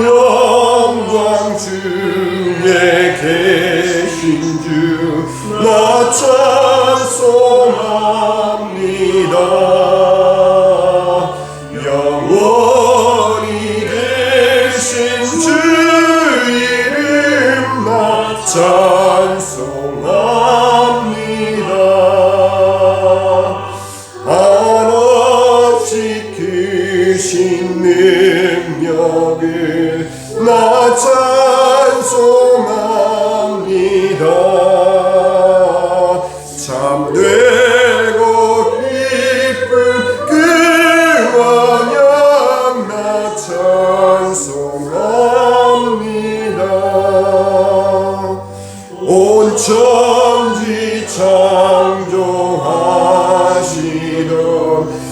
영광 중에 계신 주 나 찬송합니다. 영원히 계신 주 이름 나 찬송합니다. 한없이 크신 능력을 나 찬송합니다. 참되고 기쁜 그 언약 나 찬송합니다. 온 천지 창조하시던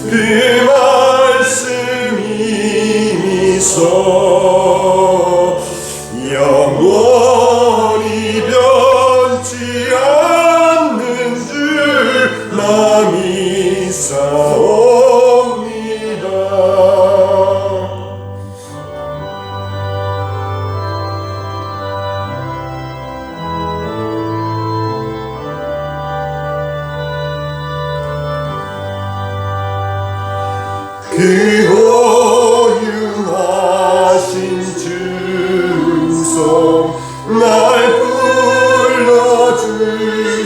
그 말씀이 미소 영원히 변치 않는 줄 나 믿사옵니다. 그 호유하신 주송 날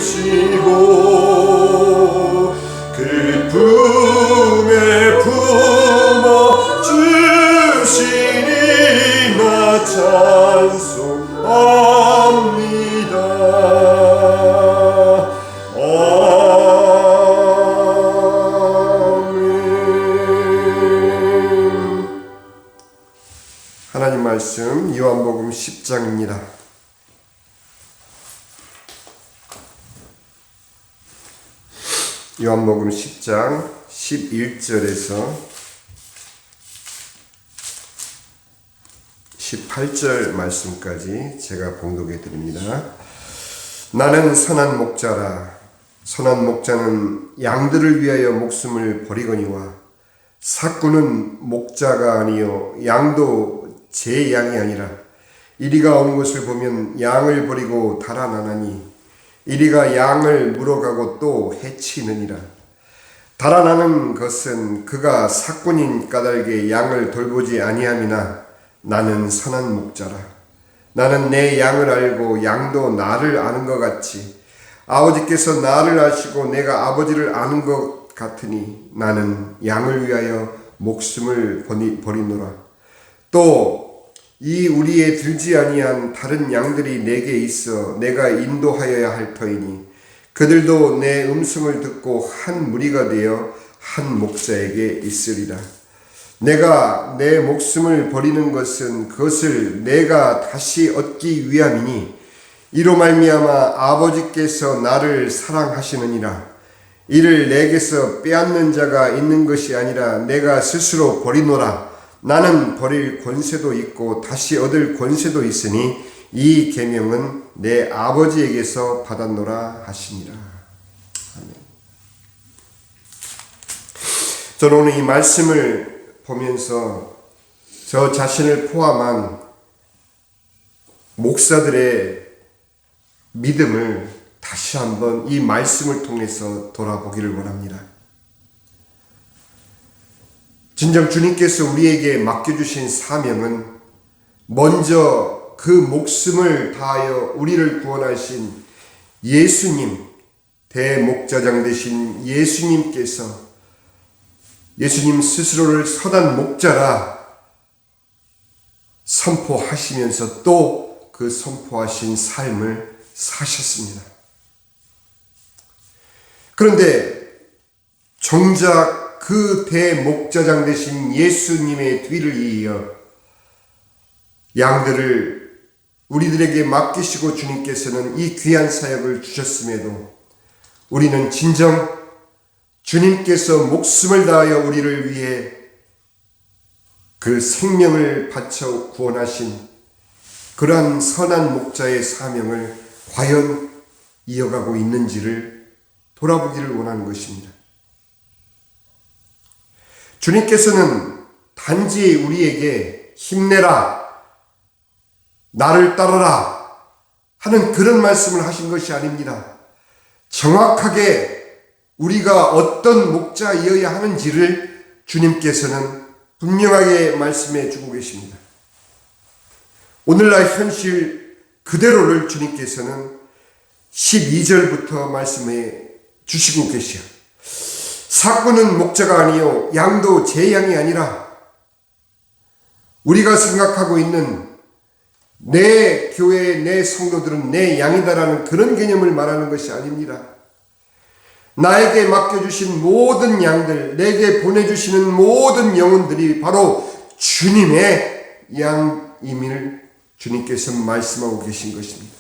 불러주시고 그 품에 품어주시니 나 찬송합니다. 하나님 말씀 요한복음 10장입니다. 요한복음 10장 11절에서 18절 말씀까지 제가 봉독해 드립니다. 나는 선한 목자라. 선한 목자는 양들을 위하여 목숨을 버리거니와 삭구는 목자가 아니요 양도 제 양이 아니라 이리가 온 것을 보면 양을 버리고 달아나나니 이리가 양을 물어가고 또 해치느니라. 달아나는 것은 그가 삭군인 까닭에 양을 돌보지 아니함이나 나는 선한 목자라. 나는 내 양을 알고 양도 나를 아는 것 같이 아버지께서 나를 아시고 내가 아버지를 아는 것 같으니 나는 양을 위하여 목숨을 버리노라. 또 이 우리에 들지 아니한 다른 양들이 내게 있어 내가 인도하여야 할 터이니 그들도 내 음성을 듣고 한 무리가 되어 한 목자에게 있으리라. 내가 내 목숨을 버리는 것은 그것을 내가 다시 얻기 위함이니 이로 말미암아 아버지께서 나를 사랑하시느니라. 이를 내게서 빼앗는 자가 있는 것이 아니라 내가 스스로 버리노라. 나는 버릴 권세도 있고 다시 얻을 권세도 있으니 이 계명은 내 아버지에게서 받았노라 하시니라. 아멘. 저는 오늘 이 말씀을 보면서 저 자신을 포함한 목사들의 믿음을 다시 한번 이 말씀을 통해서 돌아보기를 원합니다. 진정 주님께서 우리에게 맡겨주신 사명은 먼저 그 목숨을 다하여 우리를 구원하신 예수님, 대목자장 되신 예수님께서 예수님 스스로를 선한 목자라 선포하시면서 또 그 선포하신 삶을 사셨습니다. 그런데 정작 그 대목자장 되신 예수님의 뒤를 이어 양들을 우리들에게 맡기시고 주님께서는 이 귀한 사역을 주셨음에도 우리는 진정 주님께서 목숨을 다하여 우리를 위해 그 생명을 바쳐 구원하신 그러한 선한 목자의 사명을 과연 이어가고 있는지를 돌아보기를 원하는 것입니다. 주님께서는 단지 우리에게 힘내라, 나를 따르라 하는 그런 말씀을 하신 것이 아닙니다. 정확하게 우리가 어떤 목자이어야 하는지를 주님께서는 분명하게 말씀해 주고 계십니다. 오늘날 현실 그대로를 주님께서는 12절부터 말씀해 주시고 계시오. 삭구는 목자가 아니요 양도 제 양이 아니라, 우리가 생각하고 있는 내 교회, 내 성도들은 내 양이다라는 그런 개념을 말하는 것이 아닙니다. 나에게 맡겨주신 모든 양들, 내게 보내주시는 모든 영혼들이 바로 주님의 양임을 주님께서 말씀하고 계신 것입니다.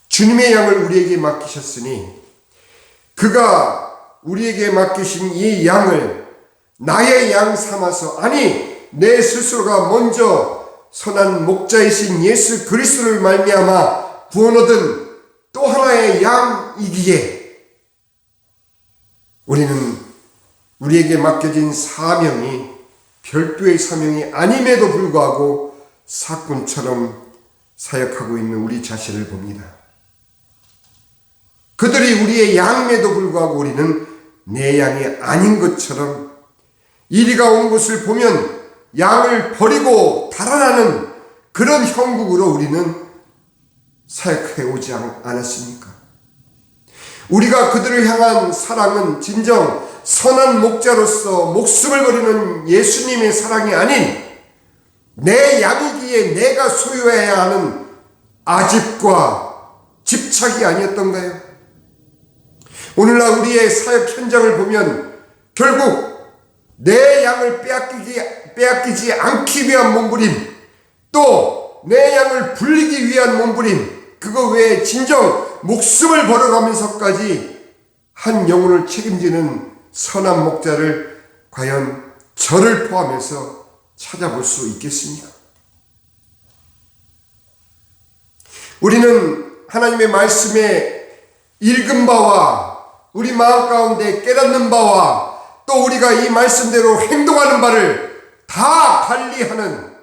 주님의 양을 우리에게 맡기셨으니 그가 우리에게 맡기신 이 양을 나의 양 삼아서, 아니 내 스스로가 먼저 선한 목자이신 예수 그리스도를 말미암아 구원 얻은 또 하나의 양이기에 우리는 우리에게 맡겨진 사명이 별도의 사명이 아님에도 불구하고 사꾼처럼 사역하고 있는 우리 자신을 봅니다. 그들이 우리의 양임에도 불구하고 우리는 내 양이 아닌 것처럼 이리가 온 것을 보면 양을 버리고 달아나는 그런 형국으로 우리는 사역해 오지 않았습니까? 우리가 그들을 향한 사랑은 진정 선한 목자로서 목숨을 버리는 예수님의 사랑이 아닌 내 양이기에 내가 소유해야 하는 아집과 집착이 아니었던가요? 오늘날 우리의 사역 현장을 보면 결국 내 양을 빼앗기지 않기 위한 몸부림, 또 내 양을 불리기 위한 몸부림, 그거 외에 진정 목숨을 걸어가면서까지 한 영혼을 책임지는 선한 목자를 과연 저를 포함해서 찾아볼 수 있겠습니까? 우리는 하나님의 말씀에 읽은 바와 우리 마음 가운데 깨닫는 바와 또 우리가 이 말씀대로 행동하는 바를 다 달리하는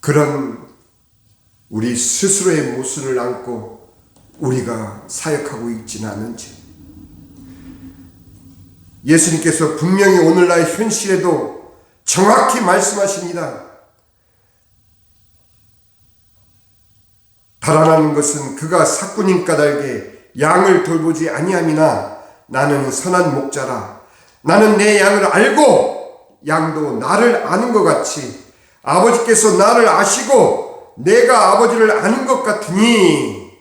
그런 우리 스스로의 모순을 안고 우리가 사역하고 있지는 않은지, 예수님께서 분명히 오늘날 현실에도 정확히 말씀하십니다. 달아나는 것은 그가 삭군인 까닭에 양을 돌보지 아니함이나 나는 선한 목자라. 나는 내 양을 알고 양도 나를 아는 것 같이 아버지께서 나를 아시고 내가 아버지를 아는 것 같으니,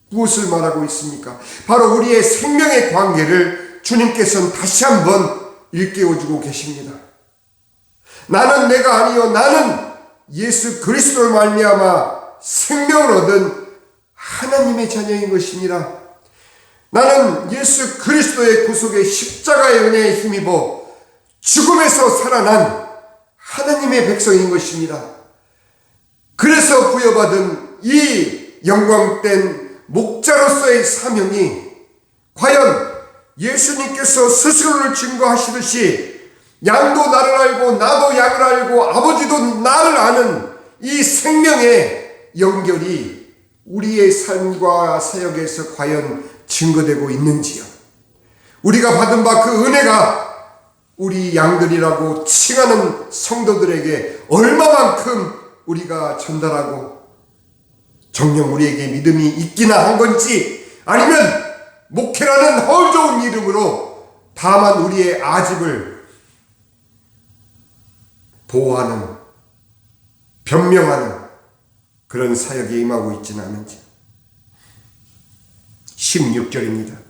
무엇을 말하고 있습니까? 바로 우리의 생명의 관계를 주님께서는 다시 한번 일깨워주고 계십니다. 나는 내가 아니요 나는 예수 그리스도를 말미암아 생명을 얻은 하나님의 자녀인 것입니다. 나는 예수 그리스도의 구속의 십자가의 은혜에 힘입어 죽음에서 살아난 하나님의 백성인 것입니다. 그래서 부여받은 이 영광된 목자로서의 사명이 과연 예수님께서 스스로를 증거하시듯이 양도 나를 알고 나도 양을 알고 아버지도 나를 아는 이 생명의 연결이 우리의 삶과 사역에서 과연 증거되고 있는지요? 우리가 받은 바 그 은혜가 우리 양들이라고 칭하는 성도들에게 얼마만큼 우리가 전달하고 정녕 우리에게 믿음이 있기나 한 건지, 아니면 목회라는 헐 좋은 이름으로 다만 우리의 아집을 보호하는, 변명하는 그런 사역에 임하고 있지는 않은지. 16절입니다.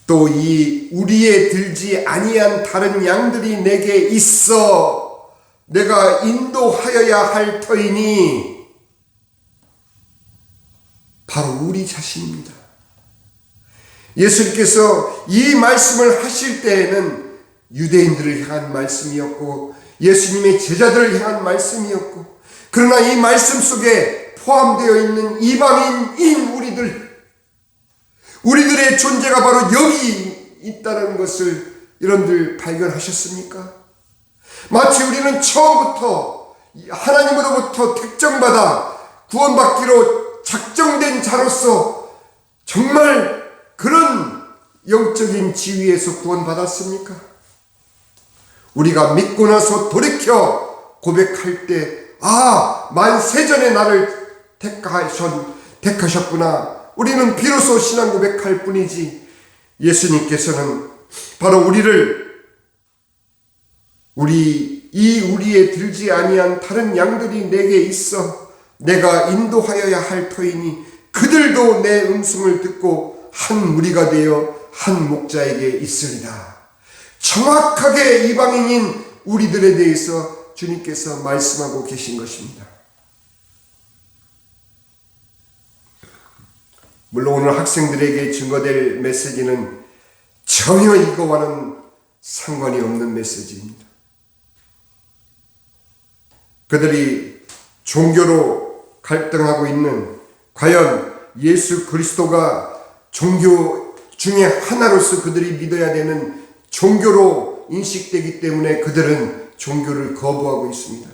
또 이 우리에 들지 아니한 다른 양들이 내게 있어 내가 인도하여야 할 터이니, 바로 우리 자신입니다. 예수님께서 이 말씀을 하실 때에는 유대인들을 향한 말씀이었고 예수님의 제자들을 향한 말씀이었고, 그러나 이 말씀 속에 포함되어 있는 이방인인 우리들의 존재가 바로 여기 있다는 것을 여러분들 발견하셨습니까? 마치 우리는 처음부터 하나님으로부터 택정받아 구원받기로 작정된 자로서 정말 그런 영적인 지위에서 구원받았습니까? 우리가 믿고 나서 돌이켜 고백할 때, 만세전에 나를 택하셨구나. 우리는 비로소 신앙 고백할 뿐이지, 예수님께서는 바로 우리에 들지 아니한 다른 양들이 내게 있어 내가 인도하여야 할 터이니 그들도 내 음성을 듣고 한 무리가 되어 한 목자에게 있으리라. 정확하게 이방인인 우리들에 대해서 주님께서 말씀하고 계신 것입니다. 물론 오늘 학생들에게 증거될 메시지는 전혀 이거와는 상관이 없는 메시지입니다. 그들이 종교로 갈등하고 있는, 과연 예수 그리스도가 종교 중에 하나로서 그들이 믿어야 되는 종교로 인식되기 때문에 그들은 종교를 거부하고 있습니다.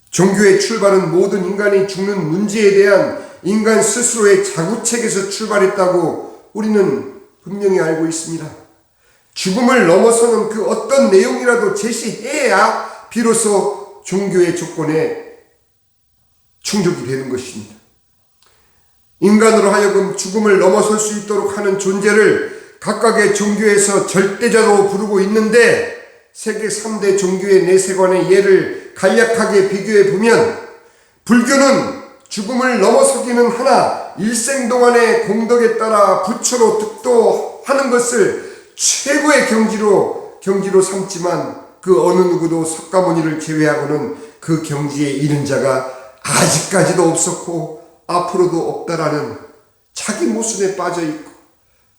종교의 출발은 모든 인간이 죽는 문제에 대한 인간 스스로의 자구책에서 출발했다고 우리는 분명히 알고 있습니다. 죽음을 넘어서는 그 어떤 내용이라도 제시해야 비로소 종교의 조건에 충족이 되는 것입니다. 인간으로 하여금 죽음을 넘어설 수 있도록 하는 존재를 각각의 종교에서 절대자로 부르고 있는데, 세계 3대 종교의 내세관의 예를 간략하게 비교해 보면, 불교는 죽음을 넘어서기는 하나 일생 동안의 공덕에 따라 부처로 득도하는 것을 최고의 경지로 삼지만, 그 어느 누구도 석가모니를 제외하고는 그 경지에 이른 자가 아직까지도 없었고 앞으로도 없다라는 자기 모순에 빠져 있고,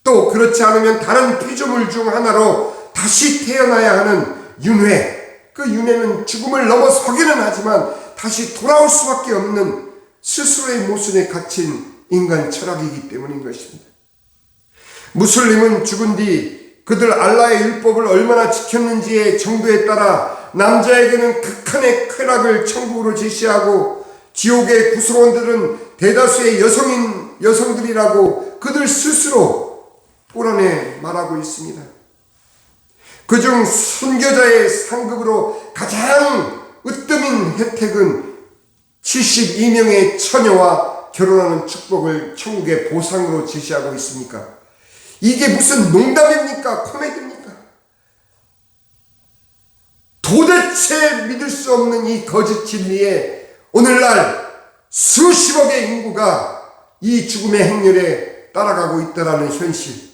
또 그렇지 않으면 다른 피조물 중 하나로 다시 태어나야 하는 윤회, 그 윤회는 죽음을 넘어서기는 하지만 다시 돌아올 수밖에 없는 스스로의 모순에 갇힌 인간 철학이기 때문인 것입니다. 무슬림은 죽은 뒤 그들 알라의 율법을 얼마나 지켰는지의 정도에 따라 남자에게는 극한의 쾌락을 천국으로 제시하고, 지옥의 구성원들은 대다수의 여성들이라고 그들 스스로 꾸란에 말하고 있습니다. 그중 순교자의 상급으로 가장 으뜸인 혜택은 72명의 처녀와 결혼하는 축복을 천국의 보상으로 제시하고 있습니까? 이게 무슨 농담입니까? 코미디입니까? 도대체 믿을 수 없는 이 거짓 진리에 오늘날 수십억의 인구가 이 죽음의 행렬에 따라가고 있다라는 현실,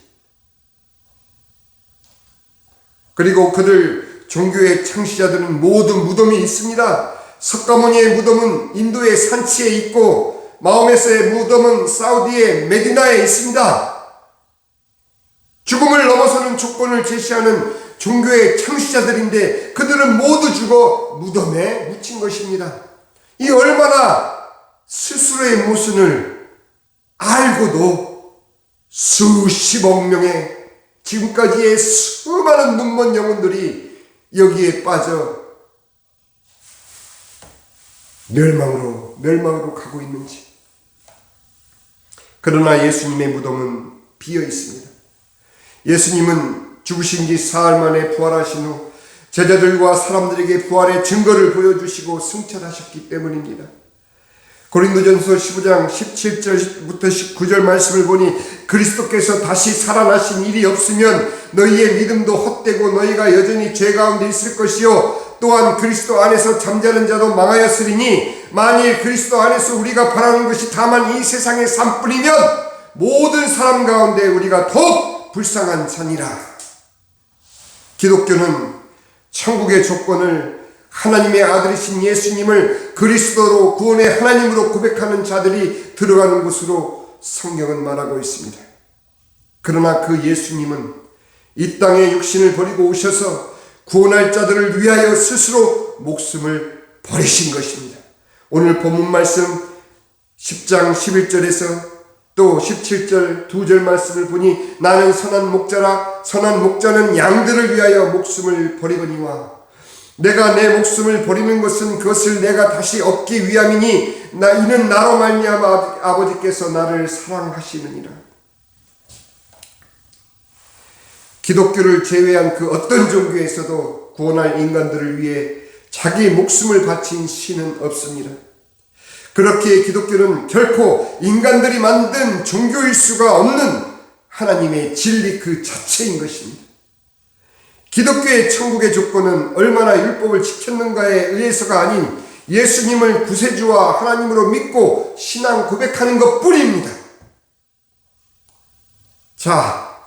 그리고 그들 종교의 창시자들은 모두 무덤이 있습니다. 석가모니의 무덤은 인도의 산치에 있고, 마호메스의 무덤은 사우디의 메디나에 있습니다. 죽음을 넘어서는 조건을 제시하는 종교의 창시자들인데 그들은 모두 죽어 무덤에 묻힌 것입니다. 이 얼마나 스스로의 모순을 알고도 수십억 명의 지금까지의 수많은 눈먼 영혼들이 여기에 빠져 멸망으로 가고 있는지. 그러나 예수님의 무덤은 비어 있습니다. 예수님은 죽으신 지 사흘 만에 부활하신 후 제자들과 사람들에게 부활의 증거를 보여주시고 승천하셨기 때문입니다. 고린도전서 15장 17절부터 19절 말씀을 보니, 그리스도께서 다시 살아나신 일이 없으면 너희의 믿음도 헛되고 너희가 여전히 죄 가운데 있을 것이요, 또한 그리스도 안에서 잠자는 자도 망하였으리니, 만일 그리스도 안에서 우리가 바라는 것이 다만 이 세상의 삶뿐이면 모든 사람 가운데 우리가 더욱 불쌍한 산이라. 기독교는 천국의 조건을 하나님의 아들이신 예수님을 그리스도로 구원의 하나님으로 고백하는 자들이 들어가는 곳으로 성경은 말하고 있습니다. 그러나 그 예수님은 이 땅에 육신을 버리고 오셔서 구원할 자들을 위하여 스스로 목숨을 버리신 것입니다. 오늘 본문 말씀 10장 11절에서 또 17절 2절 말씀을 보니 나는 선한 목자라 선한 목자는 양들을 위하여 목숨을 버리거니와 내가 내 목숨을 버리는 것은 그것을 내가 다시 얻기 위함이니 이는 나로 말미암아 아버지께서 나를 사랑하시느니라. 기독교를 제외한 그 어떤 종교에서도 구원할 인간들을 위해 자기 목숨을 바친 신은 없습니다. 그렇기에 기독교는 결코 인간들이 만든 종교일 수가 없는 하나님의 진리 그 자체인 것입니다. 기독교의 천국의 조건은 얼마나 율법을 지켰는가에 의해서가 아닌 예수님을 구세주와 하나님으로 믿고 신앙 고백하는 것뿐입니다. 자,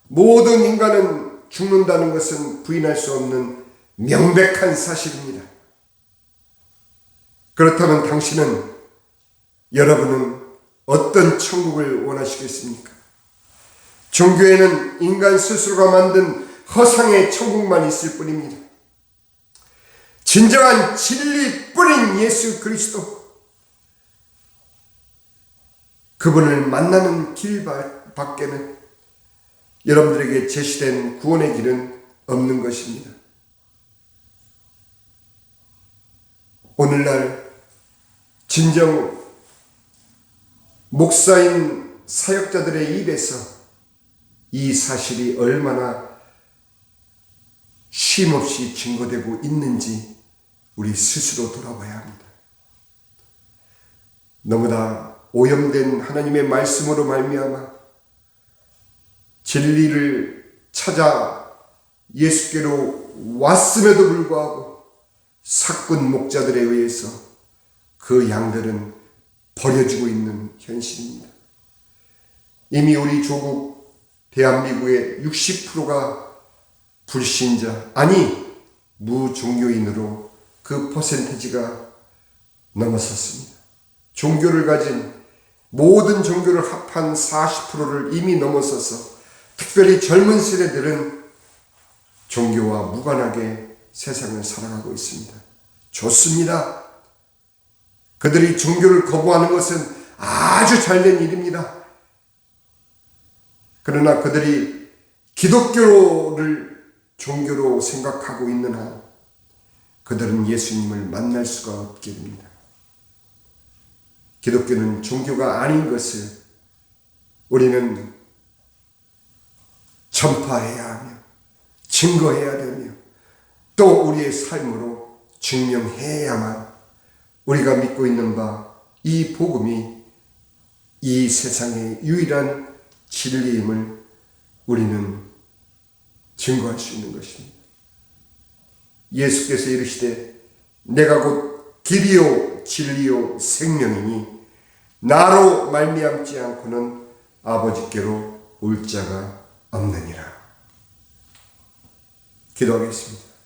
모든 인간은 죽는다는 것은 부인할 수 없는 명백한 사실입니다. 그렇다면 여러분은 어떤 천국을 원하시겠습니까? 종교에는 인간 스스로가 만든 허상의 천국만 있을 뿐입니다. 진정한 진리뿐인 예수 그리스도, 그분을 만나는 길 밖에는 여러분들에게 제시된 구원의 길은 없는 것입니다. 오늘날 진정 목사인 사역자들의 입에서 이 사실이 얼마나 쉼없이 증거되고 있는지 우리 스스로 돌아봐야 합니다. 너무나 오염된 하나님의 말씀으로 말미암아 진리를 찾아 예수께로 왔음에도 불구하고 사꾼 목자들에 의해서 그 양들은 버려지고 있는 현실입니다. 이미 우리 조국 대한민국의 60%가 불신자, 아니 무종교인으로 그 퍼센티지가 넘어섰습니다. 종교를 가진 모든 종교를 합한 40%를 이미 넘어서서 특별히 젊은 세대들은 종교와 무관하게 세상을 살아가고 있습니다. 좋습니다. 그들이 종교를 거부하는 것은 아주 잘된 일입니다. 그러나 그들이 기독교를 종교로 생각하고 있는 한 그들은 예수님을 만날 수가 없게 됩니다. 기독교는 종교가 아닌 것을 우리는 전파해야 하며 증거해야 되며 또 우리의 삶으로 증명해야만 우리가 믿고 있는 바 이 복음이 이 세상의 유일한 진리임을 우리는 증거할 수 있는 것입니다. 예수께서 이르시되 내가 곧 길이요 진리요 생명이니 나로 말미암지 않고는 아버지께로 올 자가 없느니라. 기도하겠습니다.